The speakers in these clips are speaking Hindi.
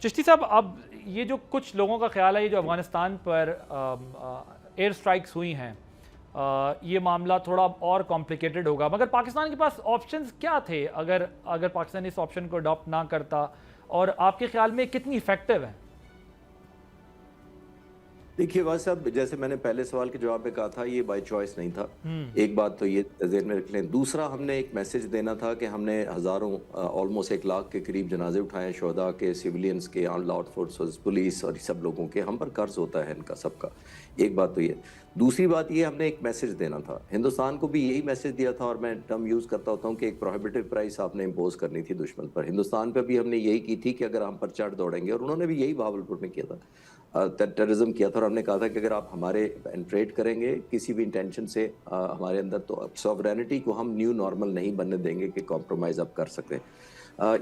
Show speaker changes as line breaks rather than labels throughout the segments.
चिश्ती साहब, अब ये जो कुछ लोगों का ख्याल है, ये जो अफ़गानिस्तान पर एयर स्ट्राइक्स हुई हैं, ये मामला थोड़ा और कॉम्प्लिकेटेड होगा, मगर पाकिस्तान के पास ऑप्शंस क्या थे अगर अगर पाकिस्तान इस ऑप्शन को अडॉप्ट ना करता, और आपके ख्याल में कितनी इफेक्टिव है?
देखिए वाह साहब, जैसे मैंने पहले सवाल के जवाब में कहा था, ये बाय चॉइस नहीं था। एक बात तो ये ज़हन में रख लें। दूसरा, हमने एक मैसेज देना था कि हमने हज़ारों ऑलमोस्ट 1 लाख के करीब जनाजे उठाए, शहदा के, सिविलियंस के, लॉ फोर्सेस, पुलिस और सब लोगों के। हम पर कर्ज होता है इनका सबका। एक बात तो ये। दूसरी बात ये, हमने एक मैसेज देना था हिंदुस्तान को भी, यही मैसेज दिया था, और मैं टर्म यूज़ करता होता हूँ कि एक प्रोहिबिटिव प्राइस आपने इम्पोज करनी थी दुश्मन पर। हिंदुस्तान पर भी हमने यही की थी कि अगर हम पर चढ़ दौड़ेंगे, और उन्होंने भी यही बहावलपुर में किया था, टेररिज्म किया था, और हमने कहा था कि अगर आप हमारे पेनिट्रेट करेंगे किसी भी इंटेंशन से हमारे अंदर, तो सॉवरेनिटी को हम न्यू नॉर्मल नहीं बनने देंगे कि कॉम्प्रोमाइज़ आप कर सकें।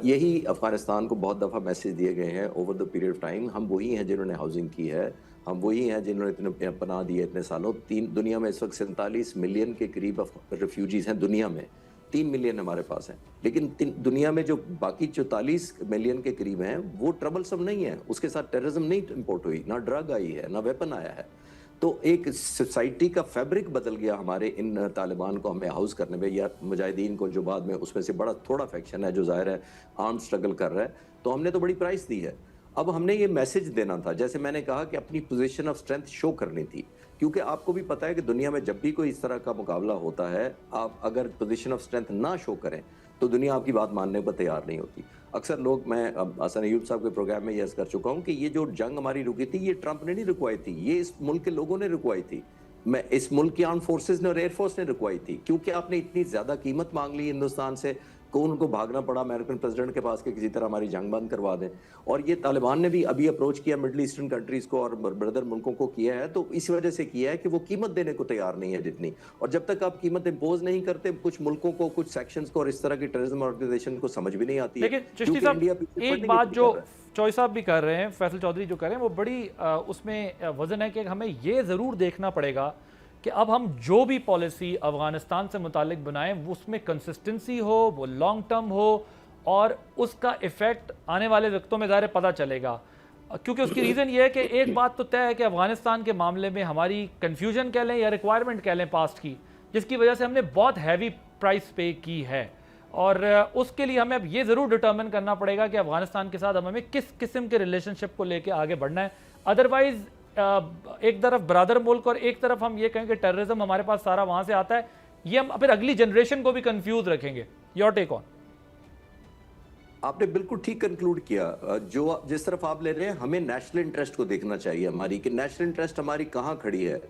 यही अफ़गानिस्तान को बहुत दफ़ा मैसेज दिए गए हैं over the period of time. हम वही हैं जिन्होंने हाउसिंग की है, हम वही हैं जिन्होंने इतने पनाह दी है इतने सालों। दुनिया में इस वक्त 47 मिलियन के करीब रेफ्यूजीज़ हैं दुनिया में। 3 मिलियन हमारे पास हैं, लेकिन दुनिया में जो बाकी 44 मिलियन के करीब हैं वो ट्रबलसम नहीं है। उसके साथ टेररिज्म नहीं इंपोर्ट हुई, ना ड्रग आई है, ना वेपन आया है। तो एक सोसाइटी का फैब्रिक बदल गया हमारे इन तालिबान को हमें हाउस करने में, या मुजाहिदीन को जो बाद में उसमें से बड़ा थोड़ा फैक्शन है जो ज़ाहिर है आर्म स्ट्रगल कर रहा है। तो हमने तो बड़ी प्राइस दी है। अब हमने ये मैसेज देना था, जैसे मैंने कहा कि अपनी पोजीशन ऑफ स्ट्रेंथ शो करनी थी, क्योंकि आपको भी पता है कि दुनिया में जब भी कोई इस तरह का मुकाबला होता है, आप अगर पोजीशन ऑफ स्ट्रेंथ ना शो करें तो दुनिया आपकी बात मानने पर तैयार नहीं होती। अक्सर लोग, मैं हसन अय्यूब साहब के प्रोग्राम में यह कर चुका हूँ कि ये जो जंग हमारी रुकी थी, ये ट्रंप ने नहीं रुकवाई थी, ये इस मुल्क के लोगों ने रुकवाई थी। मैं इस मुल्क की आर्म फोर्सेस ने और एयरफोर्स ने रुकवाई थी, क्योंकि आपने इतनी ज्यादा कीमत मांग ली हिंदुस्तान से को उनको भागना पड़ा अमेरिकन प्रेसिडेंट के पास कि किसी तरह हमारी जंग बंद करवा दें। और ये तालिबान ने भी अभी अप्रोच किया मिडल ईस्टर्न कंट्रीज को और ब्रदर मुल्कों को किया है, तो इस वजह से किया है कि वो कीमत देने को तैयार नहीं है जितनी। और जब तक आप कीमत इम्पोज नहीं करते कुछ मुल्कों को, कुछ सेक्शंस को, और इस तरह की टेररिज्म ऑर्गेनाइजेशन को समझ भी नहीं आती है।
लेकिन चिश्ती साहब, एक बात जो चौधरी साहब भी कर रहे हैं, फैसल चौधरी जो कर रहे हैं, वो बड़ी उसमें वजन है कि हमें ये ज़रूर देखना पड़ेगा कि अब हम जो भी पॉलिसी अफ़गानिस्तान से मुतालिक बनाएं, वो उसमें कंसिस्टेंसी हो, वो लॉन्ग टर्म हो, और उसका इफ़ेक्ट आने वाले वक्तों में ज़ाहिर पता चलेगा। क्योंकि उसकी रीज़न ये है कि एक बात तो तय है कि अफ़गानिस्तान के मामले में हमारी कन्फ्यूजन कह लें या रिक्वायरमेंट कह लें पास्ट की, जिसकी वजह से हमने बहुत हैवी प्राइस पे की है, और उसके लिए हमें अब ये ज़रूर डिटर्मिन करना पड़ेगा कि अफ़गानिस्तान के साथ हमें किस किस्म के रिलेशनशिप को लेकर आगे बढ़ना है। अदरवाइज़ एक तरफ ब्रदर मुल्क और एक तरफ हम ये कहें कि टेररिज्म हमारे पास सारा वहां से आता है, ये हम फिर अगली जनरेशन को भी कंफ्यूज रखेंगे। Your take on.
आपने बिल्कुल ठीक कंक्लूड किया। जो जिस तरफ आप ले रहे हैं, हमें नेशनल इंटरेस्ट को देखना चाहिए हमारी, कि नेशनल इंटरेस्ट हमारी कहाँ खड़ी है,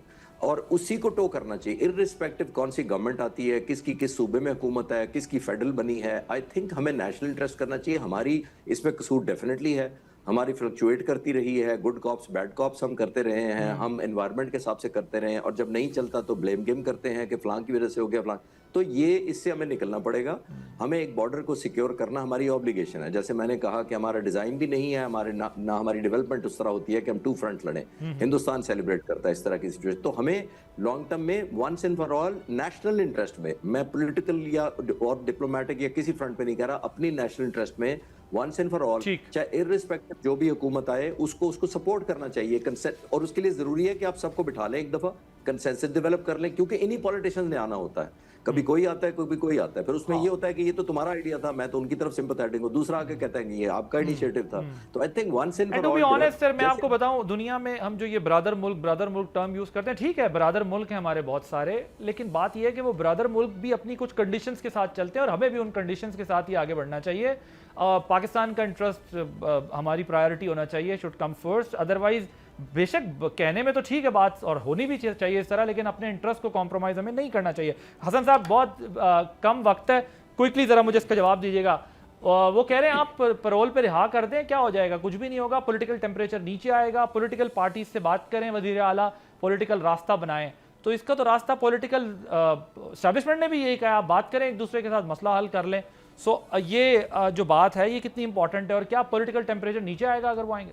और उसी को टो करना चाहिए इर्रिस्पेक्टिव कौन सी गवर्नमेंट आती है, किसकी किस सूबे में हुकूमत है, किसकी फेडरल बनी है। आई थिंक हमें नेशनल इंटरेस्ट करना चाहिए। हमारी इसमें कसूर डेफिनेटली है, हमारी फ्लक्चुएट करती रही है, गुड कॉप्स बैड कॉप्स हम करते रहे हैं, हम एनवायरनमेंट के हिसाब से करते रहे हैं, और जब नहीं चलता तो ब्लेम गेम करते हैं कि फलां की वजह से हो गया फलां। तो ये इससे हमें निकलना पड़ेगा। हमें एक बॉर्डर को सिक्योर करना हमारी ऑब्लिगेशन है। जैसे मैंने कहा कि हमारा डिजाइन भी नहीं है, हमारे ना हमारी डेवलपमेंट उस तरह होती है कि हम 2 फ्रंट लड़ें। हिंदुस्तान सेलिब्रेट करता है इस तरह की सिचुएशन। तो हमें लॉन्ग टर्म में once and for all national interest में, मैं पॉलिटिकल या और डिप्लोमेटिक या किसी फ्रंट पे नहीं कह रहा, अपनी नेशनल इंटरेस्ट में वंस एंड फॉर ऑल, चाहे इर्रिस्पेक्टिव जो भी हुकूमत आए, उसको सपोर्ट करना चाहिए कंसेंट। और उसके लिए जरूरी है कि आप सबको बिठा लें, एक दफा कंसेंसस डेवलप कर लें, क्योंकि इन्हीं पॉलिटिशियंस ने आना होता है। कभी कोई आता है, कभी कोई आता है, फिर उसमें ये होता है कि ये तो तुम्हारा आइडिया था, मैं तो उनकी तरफ सिंपैथेटिक हूं, दूसरा आके कहता है कि ये आपका इनिशिएटिव था। तो I think once and for
to be
all,
honest sir, मैं आपको बताऊं, दुनिया में हम जो ये ब्रदर मुल्क टर्म यूज करते हैं, ठीक है ब्रदर मुल्क हैं हमारे बहुत सारे, लेकिन बात यह है कि वो ब्रदर मुल्क भी अपनी कुछ कंडीशंस के साथ चलते हैं, और हमें भी उन कंडीशंस के साथ ही आगे बढ़ना चाहिए। पाकिस्तान का इंटरेस्ट हमारी प्रायोरिटी होना चाहिए, शुड कम फर्स्ट। अदरवाइज बेशक कहने में तो ठीक है बात, और होनी भी चाहिए इस तरह, लेकिन अपने इंटरेस्ट को कॉम्प्रोमाइज हमें नहीं करना चाहिए। हसन साहब, बहुत कम वक्त है, क्विकली जरा मुझे इसका जवाब दीजिएगा। वो कह रहे हैं आप पैरोल पे रिहा कर दें, क्या हो जाएगा? कुछ भी नहीं होगा, पॉलिटिकल टेम्परेचर नीचे आएगा, पॉलिटिकल पार्टी से बात करें, वजीर आला पॉलिटिकल रास्ता बनाएं। तो इसका तो रास्ता पॉलिटिकल एस्टैब्लिशमेंट ने भी यही कहा, आप बात करें, एक दूसरे के साथ मसला हल कर लें। सो ये जो बात है ये कितनी इंपॉर्टेंट है, और क्या पॉलिटिकल टेम्परेचर नीचे आएगा अगर वो आएंगे?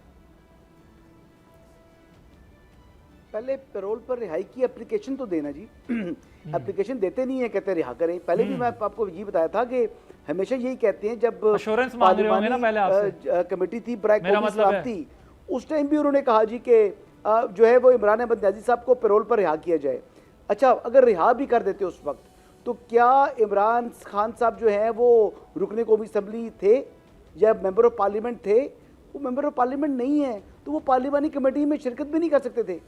पहले पैरोल पर रिहाई की एप्लीकेशन तो देना जी। एप्लीकेशन देते नहीं है, कहते रिहा करें। पहले भी मैं आपको ये बताया था कि हमेशा यही कहते हैं जब
Assurance मांग रहे होंगे ना पहले आपसे।
कमेटी थी ब्राक
मेरा मतलब है।
थी, उस टाइम भी उन्होंने कहा जी कि जो है वो इमरान अहमद न्याजी साहब को पैरोल पर रिहा किया जाए। अच्छा, अगर रिहा भी कर देते उस वक्त, तो क्या इमरान खान साहब जो हैं वो रुकने कौमी असम्बली थे या मेंबर ऑफ पार्लियामेंट थे? वो मेंबर ऑफ पार्लियामेंट नहीं है, तो वो पार्लियामानी कमेटी में शिरकत भी नहीं कर सकते थे।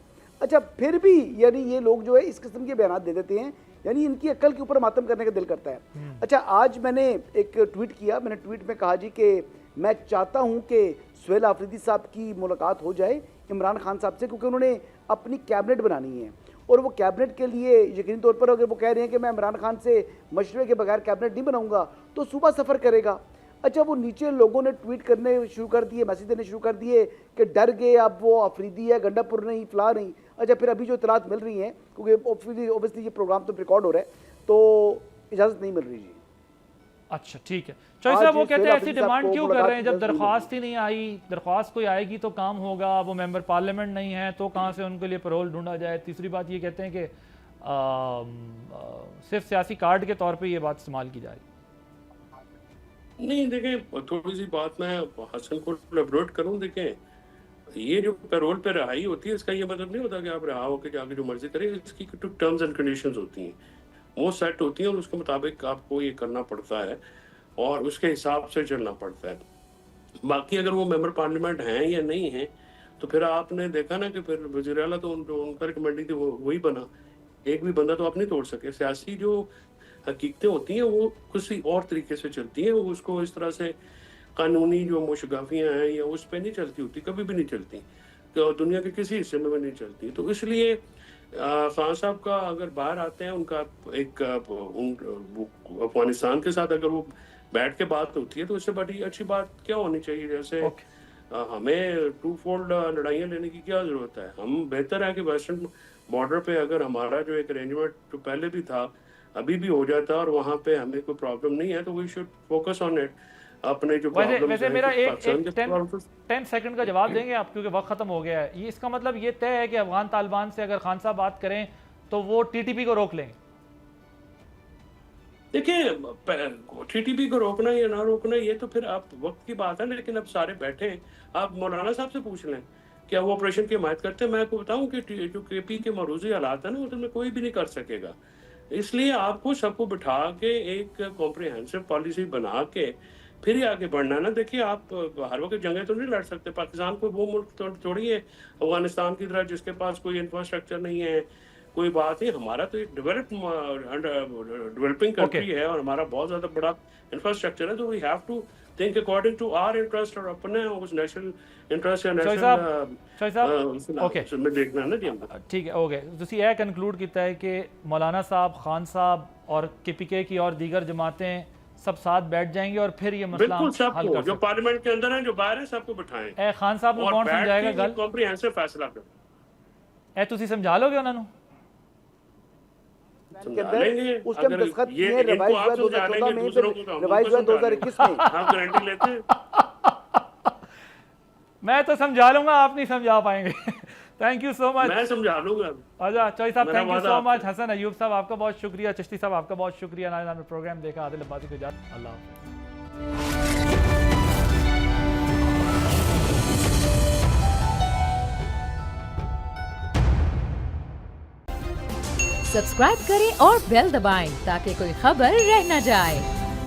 अच्छा, फिर भी यानी ये लोग जो है इस किस्म के बयान दे देते हैं, यानी इनकी अक्ल के ऊपर मातम करने का दिल करता है। अच्छा, आज मैंने एक ट्वीट किया, मैंने ट्वीट में कहा जी कि मैं चाहता हूं कि सुहेल आफरीदी साहब की मुलाकात हो जाए इमरान खान साहब से, क्योंकि उन्होंने अपनी कैबिनेट बनानी है और वो कैबिनेट के लिए यकीनी तौर पर अगर वो कह रहे हैं कि मैं इमरान खान से मशवरे के बगैर कैबिनेट नहीं बनाऊंगा तो सुबह सफ़र करेगा। अच्छा, वो नीचे लोगों ने ट्वीट करने शुरू कर दिए, मैसेज देने शुरू कर दिए कि डर गए, अब वो अफरीदी है, गंडापुर नहीं, फला नहीं। अच्छा, फिर अभी जो इतलात मिल रही हैं, क्योंकि ओबियसली ये प्रोग्राम तो रिकॉर्ड हो रहा है, तो इजाज़त नहीं मिल रही जी।
अच्छा, ठीक है। चौधरी साहब वो कहते हैं ऐसी डिमांड क्यों कर रहे हैं? जब दरख्वास्त ही नहीं आई, दरख्वास्त कोई आएगी तो काम होगा, वो मेंबर पार्लियामेंट नहीं है तो कहाँ से उनके लिए पैरोल ढूंढा जाए? तीसरी बात ये कहते हैं कि सिर्फ सियासी कार्ड के तौर पे ये बात इस्तेमाल की जा रही है।
नहीं, देखें, थोड़ी सी बात मैं हसन को एलाबोरेट करूं। देखें, ये जो पैरोल पे रिहाई होती है, इसका ये मतलब नहीं होता कि आप रिहा होकर जाके जो मर्जी करें। इसकी कुछ टर्म्स एंड कंडीशंस होती हैं, वो सेट होती हैं और उसके मुताबिक आपको ये करना पड़ता है और उसके हिसाब से चलना पड़ता है। बाकी अगर वो मेंबर पार्लियामेंट हैं या नहीं हैं, तो फिर आपने देखा ना कि फिर वज़ीर आला तो उनका रिकमेंडिंग थी, वो वही बना। एक भी बंदा तो आप नहीं तोड़ सके। सियासी जो हकीकतें होती हैं वो किसी और तरीके से चलती हैं, वो उसको इस तरह से कानूनी जो मुशगाफियाँ हैं या उस पर नहीं चलती होती, कभी भी नहीं चलती, तो दुनिया के किसी हिस्से में भी नहीं चलती। तो इसलिए खान साहब का अगर बाहर आते हैं, उनका एक अफगानिस्तान के साथ अगर वो बैठ के बात होती है तो इससे बड़ी अच्छी बात क्या होनी चाहिए? जैसे हमें टू फोल्ड लड़ाइयाँ लेने की क्या ज़रूरत है? हम बेहतर है कि वेस्टर्न बॉर्डर पे अगर हमारा जो एक अरेंजमेंट जो पहले भी था अभी भी हो जाता और वहाँ पे हमें कोई प्रॉब्लम नहीं है, तो we should focus on it. अपने जो
वैसे मेरा एक 10 सेकंड का जवाब देंगे आप, क्योंकि वक्त खत्म हो गया है। ये इसका मतलब ये तय है कि अफगान तालिबान से अगर खान साहब बात करें तो वो टीटीपी को रोक लेंगे?
देखिए, टीटीपी को रोकना या ना रोकना ये तो फिर आप वक्त की बात है, लेकिन अब सारे बैठे हैं, आप मौलाना साहब से पूछ लें क्या वो ऑपरेशन की हिमायत करते हैं। मैं आपको बताऊं कि जो केपी के मरूजी हालात है ना, उसमें कोई भी नहीं कर सकेगा। इसलिए आपको सबको बिठा के एक कॉम्प्रिहेंसिव पॉलिसी बना के फिर ही आगे बढ़ना है ना। देखिए, आप हर वक्त जंगें तो नहीं लड़ सकते। पाकिस्तान कोई वो मुल्क थोड़ी है अफगानिस्तान की तरह जिसके पास कोई इंफ्रास्ट्रक्चर नहीं है, कोई बात नहीं। हमारा तो एक डेवलपिंग कंट्री है और हमारा बहुत ज़्यादा बड़ा इंफ्रास्ट्रक्चर है, तो we have to think according to our interest और अपने उस नेशनल इंटरेस्ट या नेशनल में देखना है ना जी हम।
ठीक है, ओके। ਤੁਸੀਂ ਇਹ ਕਨਕਲੂਡ ਕੀਤਾ है कि मौलाना साहब, खान साहब और केपीके की और दीगर जमातें सब साथ बैठ जाएंगे और फिर ये मसला
बिल्कुल
हल कर
सबको, जो पार्लियामेंट के अंदर है, जो बाहर है, सबको बिठाएं।
ए खान साहब ਨੂੰ कौन समझाएगा गल?
कॉम्प्रिहेंसिव फैसला करें।
ए ਤੁਸੀਂ ਸਮਝਾ ਲੋਗੇ ਉਹਨਾਂ ਨੂੰ?
उसके हम दस्तखत किए हैं, रिवाइज हुआ 2014 में, रिवाइज हुआ 2021 में।
आप गारंटी लेते हैं?
मैं तो समझा लूंगा, आप नहीं समझा पाएंगे। Thank you so much.
मैं समझा लूंगा।
अच्छा, चौधरी साहब thank you so much. Hasan Ayub साहब आपका बहुत शुक्रिया। चिश्ती साहब आपका बहुत शुक्रिया। नाज़रीन ने प्रोग्राम देखा। आदिल अब्बासी को इजाज़त। अल्लाह हाफ़िज़।
सब्सक्राइब करें और बेल दबाएं ताकि कोई खबर रह न जाए।